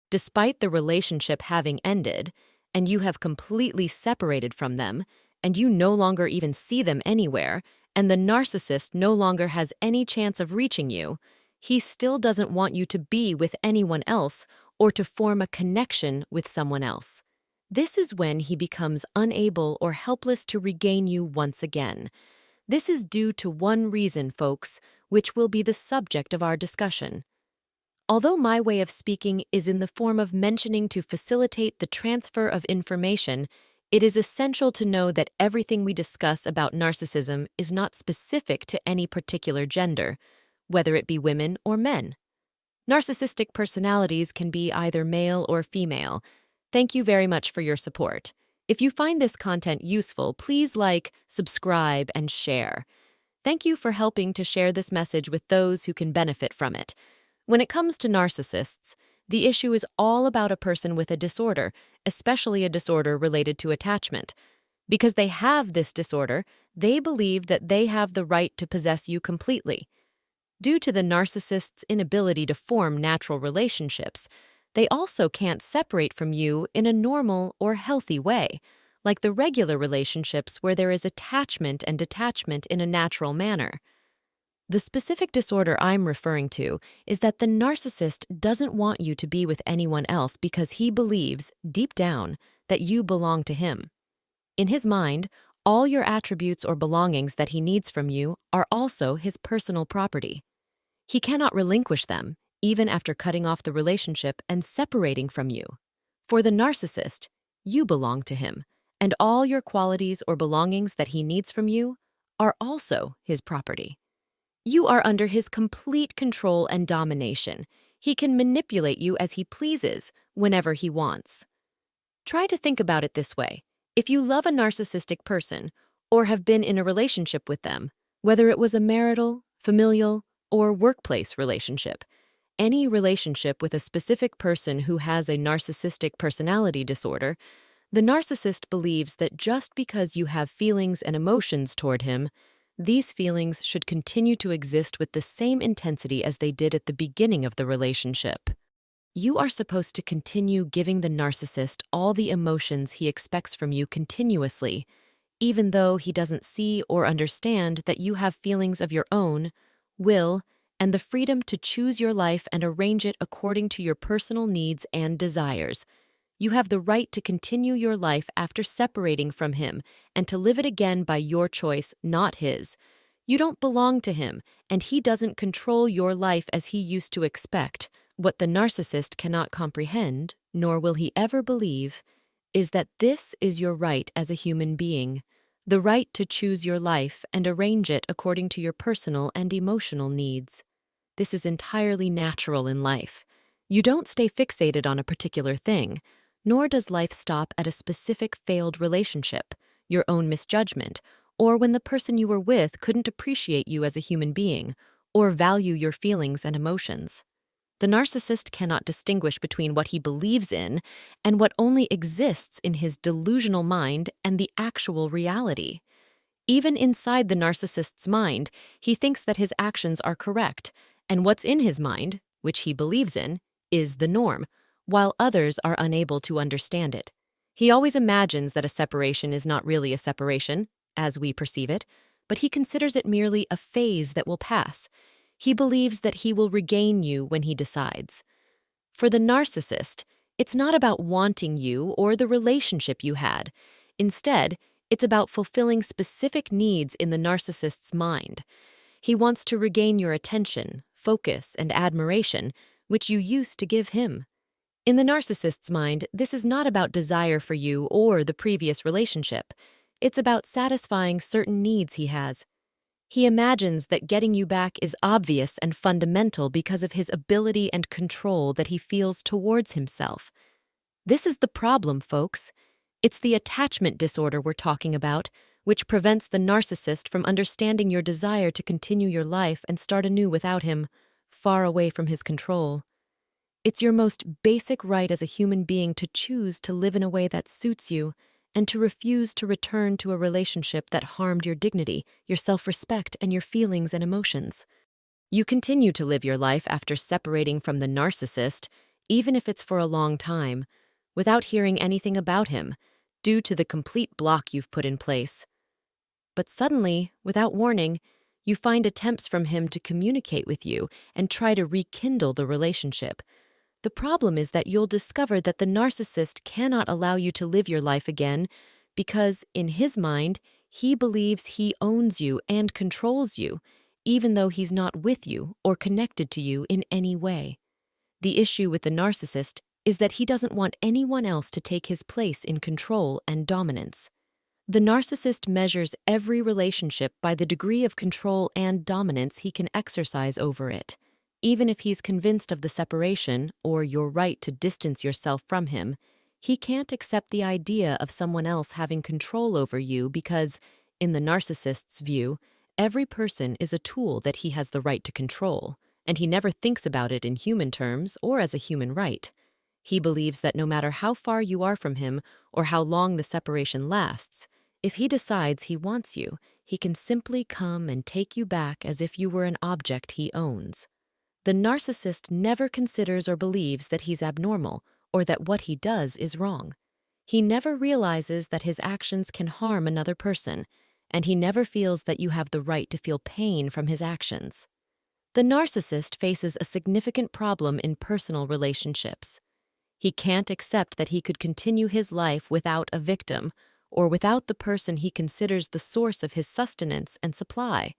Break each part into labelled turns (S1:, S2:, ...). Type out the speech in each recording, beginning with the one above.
S1: despite the relationship having ended, and you have completely separated from them, and you no longer even see them anywhere, and the narcissist no longer has any chance of reaching you, he still doesn't want you to be with anyone else or to form a connection with someone else. This is when he becomes unable or helpless to regain you once again. This is due to one reason, folks, which will be the subject of our discussion. Although my way of speaking is in the form of mentioning to facilitate the transfer of information, it is essential to know that everything we discuss about narcissism is not specific to any particular gender, whether it be women or men. Narcissistic personalities can be either male or female. Thank you very much for your support. If you find this content useful, please like, subscribe, and share. Thank you for helping to share this message with those who can benefit from it. When it comes to narcissists, the issue is all about a person with a disorder, especially a disorder related to attachment. Because they have this disorder, they believe that they have the right to possess you completely. Due to the narcissist's inability to form natural relationships, they also can't separate from you in a normal or healthy way, like the regular relationships where there is attachment and detachment in a natural manner. The specific disorder I'm referring to is that the narcissist doesn't want you to be with anyone else because he believes, deep down, that you belong to him. In his mind, all your attributes or belongings that he needs from you are also his personal property. He cannot relinquish them, even after cutting off the relationship and separating from you. For the narcissist, you belong to him, and all your qualities or belongings that he needs from you are also his property. You are under his complete control and domination. He can manipulate you as he pleases, whenever he wants. Try to think about it this way. If you love a narcissistic person, or have been in a relationship with them, whether it was a marital, familial, or workplace relationship, any relationship with a specific person who has a narcissistic personality disorder, the narcissist believes that just because you have feelings and emotions toward him, these feelings should continue to exist with the same intensity as they did at the beginning of the relationship. You are supposed to continue giving the narcissist all the emotions he expects from you continuously, even though he doesn't see or understand that you have feelings of your own, will, and the freedom to choose your life and arrange it according to your personal needs and desires. You have the right to continue your life after separating from him and to live it again by your choice, not his. You don't belong to him, and he doesn't control your life as he used to expect. What the narcissist cannot comprehend, nor will he ever believe, is that this is your right as a human being, the right to choose your life and arrange it according to your personal and emotional needs. This is entirely natural in life. You don't stay fixated on a particular thing, nor does life stop at a specific failed relationship, your own misjudgment, or when the person you were with couldn't appreciate you as a human being or value your feelings and emotions. The narcissist cannot distinguish between what he believes in and what only exists in his delusional mind and the actual reality. Even inside the narcissist's mind, he thinks that his actions are correct, and what's in his mind, which he believes in, is the norm, while others are unable to understand it. He always imagines that a separation is not really a separation, as we perceive it, but he considers it merely a phase that will pass. He believes that he will regain you when he decides. For the narcissist, it's not about wanting you or the relationship you had. Instead, it's about fulfilling specific needs in the narcissist's mind. He wants to regain your attention, focus, and admiration, which you used to give him. In the narcissist's mind, this is not about desire for you or the previous relationship. It's about satisfying certain needs he has. He imagines that getting you back is obvious and fundamental because of his ability and control that he feels towards himself. This is the problem, folks. It's the attachment disorder we're talking about, which prevents the narcissist from understanding your desire to continue your life and start anew without him, far away from his control. It's your most basic right as a human being to choose to live in a way that suits you and to refuse to return to a relationship that harmed your dignity, your self-respect, and your feelings and emotions. You continue to live your life after separating from the narcissist, even if it's for a long time, without hearing anything about him, due to the complete block you've put in place. But suddenly, without warning, you find attempts from him to communicate with you and try to rekindle the relationship. The problem is that you'll discover that the narcissist cannot allow you to live your life again because, in his mind, he believes he owns you and controls you, even though he's not with you or connected to you in any way. The issue with the narcissist is that he doesn't want anyone else to take his place in control and dominance. The narcissist measures every relationship by the degree of control and dominance he can exercise over it. Even if he's convinced of the separation or your right to distance yourself from him, he can't accept the idea of someone else having control over you because, in the narcissist's view, every person is a tool that he has the right to control, and he never thinks about it in human terms or as a human right. He believes that no matter how far you are from him or how long the separation lasts, if he decides he wants you, he can simply come and take you back as if you were an object he owns. The narcissist never considers or believes that he's abnormal or that what he does is wrong. He never realizes that his actions can harm another person, and he never feels that you have the right to feel pain from his actions. The narcissist faces a significant problem in personal relationships. He can't accept that he could continue his life without a victim, or without the person he considers the source of his sustenance and supply.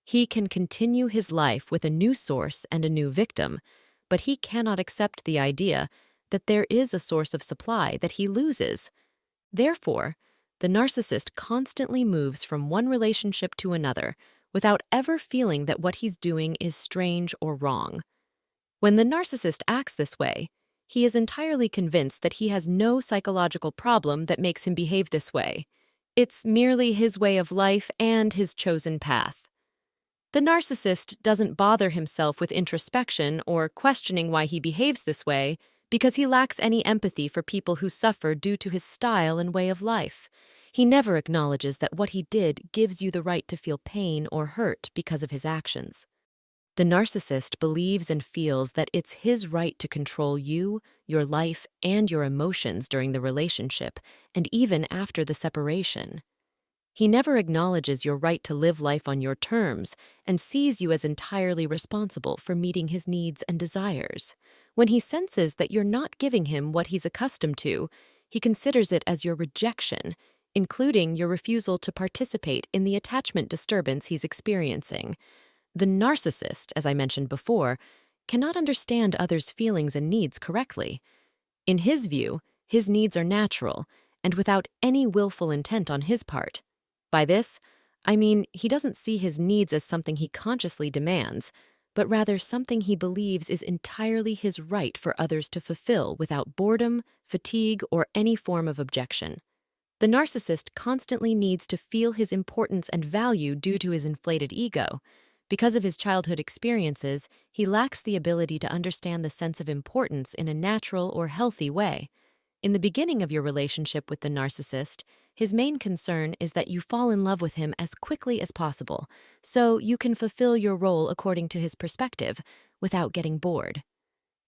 S1: He can continue his life with a new source and a new victim, but he cannot accept the idea that there is a source of supply that he loses. Therefore, the narcissist constantly moves from one relationship to another without ever feeling that what he's doing is strange or wrong. When the narcissist acts this way, he is entirely convinced that he has no psychological problem that makes him behave this way. It's merely his way of life and his chosen path. The narcissist doesn't bother himself with introspection or questioning why he behaves this way because he lacks any empathy for people who suffer due to his style and way of life. He never acknowledges that what he did gives you the right to feel pain or hurt because of his actions. The narcissist believes and feels that it's his right to control you, your life, and your emotions during the relationship, and even after the separation. He never acknowledges your right to live life on your terms and sees you as entirely responsible for meeting his needs and desires. When he senses that you're not giving him what he's accustomed to, he considers it as your rejection, including your refusal to participate in the attachment disturbance he's experiencing. The narcissist, as I mentioned before, cannot understand others' feelings and needs correctly. In his view, his needs are natural and without any willful intent on his part. By this, I mean he doesn't see his needs as something he consciously demands, but rather something he believes is entirely his right for others to fulfill without boredom, fatigue, or any form of objection. The narcissist constantly needs to feel his importance and value due to his inflated ego. Because of his childhood experiences, he lacks the ability to understand the sense of importance in a natural or healthy way. In the beginning of your relationship with the narcissist, his main concern is that you fall in love with him as quickly as possible, so you can fulfill your role according to his perspective without getting bored.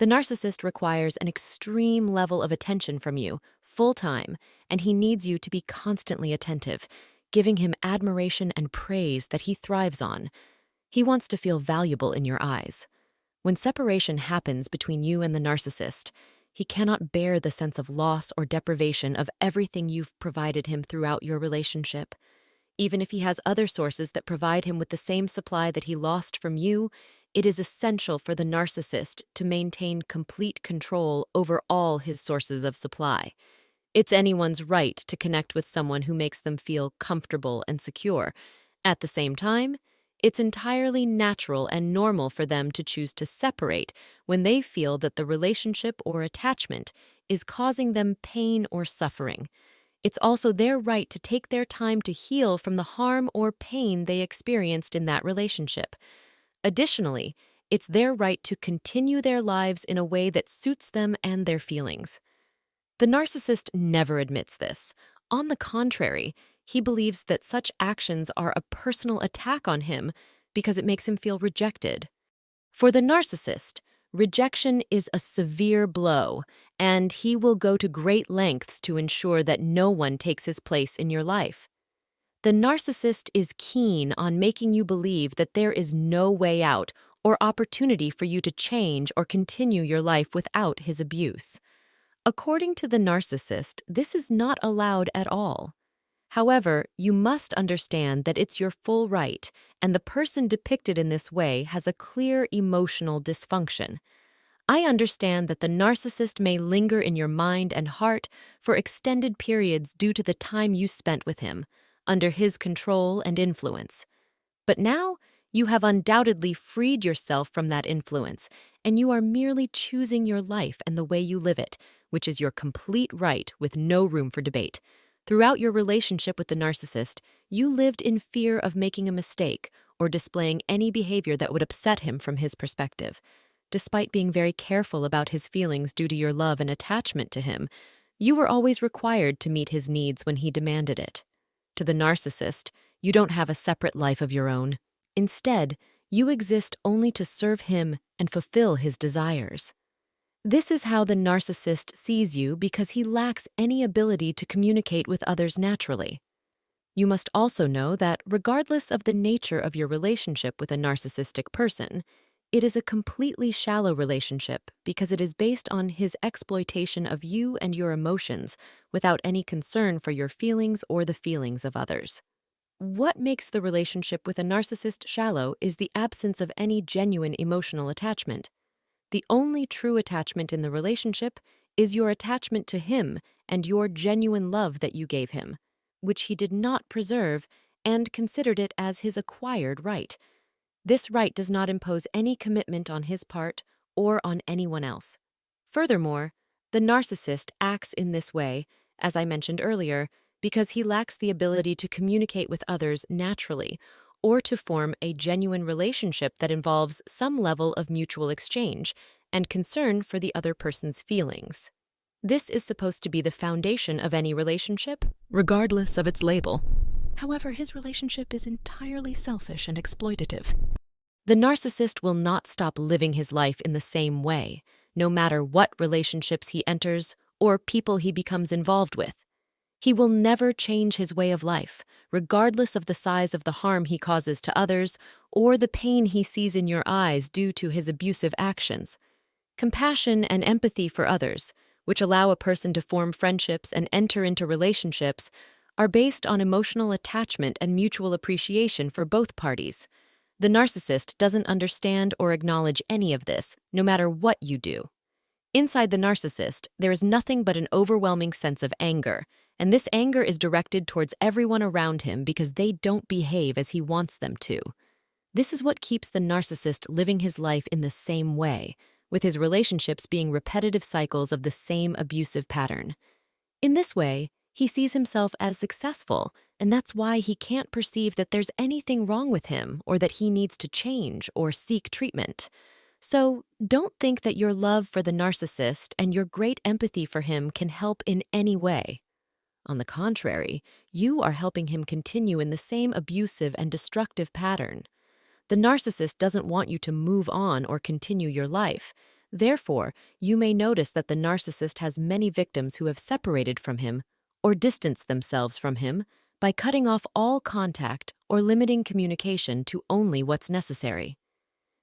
S1: The narcissist requires an extreme level of attention from you, full time, and he needs you to be constantly attentive, giving him admiration and praise that he thrives on. He wants to feel valuable in your eyes. When separation happens between you and the narcissist, he cannot bear the sense of loss or deprivation of everything you've provided him throughout your relationship. Even if he has other sources that provide him with the same supply that he lost from you, it is essential for the narcissist to maintain complete control over all his sources of supply. It's anyone's right to connect with someone who makes them feel comfortable and secure. At the same time, it's entirely natural and normal for them to choose to separate when they feel that the relationship or attachment is causing them pain or suffering. It's also their right to take their time to heal from the harm or pain they experienced in that relationship. Additionally, it's their right to continue their lives in a way that suits them and their feelings. The narcissist never admits this. On the contrary, he believes that such actions are a personal attack on him because it makes him feel rejected. For the narcissist, rejection is a severe blow, and he will go to great lengths to ensure that no one takes his place in your life. The narcissist is keen on making you believe that there is no way out or opportunity for you to change or continue your life without his abuse. According to the narcissist, this is not allowed at all. However, you must understand that it's your full right, and the person depicted in this way has a clear emotional dysfunction. I understand that the narcissist may linger in your mind and heart for extended periods due to the time you spent with him, under his control and influence. But now, you have undoubtedly freed yourself from that influence, and you are merely choosing your life and the way you live it, which is your complete right with no room for debate. Throughout your relationship with the narcissist, you lived in fear of making a mistake or displaying any behavior that would upset him from his perspective. Despite being very careful about his feelings due to your love and attachment to him, you were always required to meet his needs when he demanded it. To the narcissist, you don't have a separate life of your own. Instead, you exist only to serve him and fulfill his desires. This is how the narcissist sees you because he lacks any ability to communicate with others naturally. You must also know that regardless of the nature of your relationship with a narcissistic person, it is a completely shallow relationship because it is based on his exploitation of you and your emotions without any concern for your feelings or the feelings of others. What makes the relationship with a narcissist shallow is the absence of any genuine emotional attachment. The only true attachment in the relationship is your attachment to him and your genuine love that you gave him, which he did not preserve and considered it as his acquired right. This right does not impose any commitment on his part or on anyone else. Furthermore, the narcissist acts in this way, as I mentioned earlier, because he lacks the ability to communicate with others naturally or to form a genuine relationship that involves some level of mutual exchange and concern for the other person's feelings. This is supposed to be the foundation of any relationship, regardless of its label. However, his relationship is entirely selfish and exploitative. The narcissist will not stop living his life in the same way, no matter what relationships he enters or people he becomes involved with. He will never change his way of life, regardless of the size of the harm he causes to others or the pain he sees in your eyes due to his abusive actions. Compassion and empathy for others, which allow a person to form friendships and enter into relationships, are based on emotional attachment and mutual appreciation for both parties. The narcissist doesn't understand or acknowledge any of this, no matter what you do. Inside the narcissist, there is nothing but an overwhelming sense of anger, and this anger is directed towards everyone around him because they don't behave as he wants them to. This is what keeps the narcissist living his life in the same way, with his relationships being repetitive cycles of the same abusive pattern. In this way, he sees himself as successful, and that's why he can't perceive that there's anything wrong with him or that he needs to change or seek treatment. So, don't think that your love for the narcissist and your great empathy for him can help in any way. On the contrary, you are helping him continue in the same abusive and destructive pattern. The narcissist doesn't want you to move on or continue your life. Therefore, you may notice that the narcissist has many victims who have separated from him or distanced themselves from him by cutting off all contact or limiting communication to only what's necessary.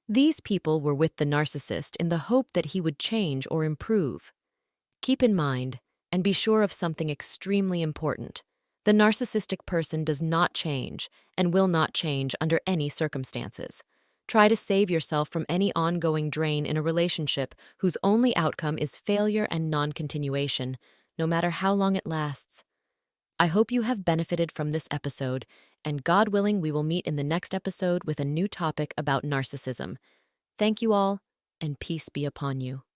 S1: These people were with the narcissist in the hope that he would change or improve. Keep in mind, and be sure of something extremely important. The narcissistic person does not change and will not change under any circumstances. Try to save yourself from any ongoing drain in a relationship whose only outcome is failure and non-continuation, no matter how long it lasts. I hope you have benefited from this episode, and God willing, we will meet in the next episode with a new topic about narcissism. Thank you all, and peace be upon you.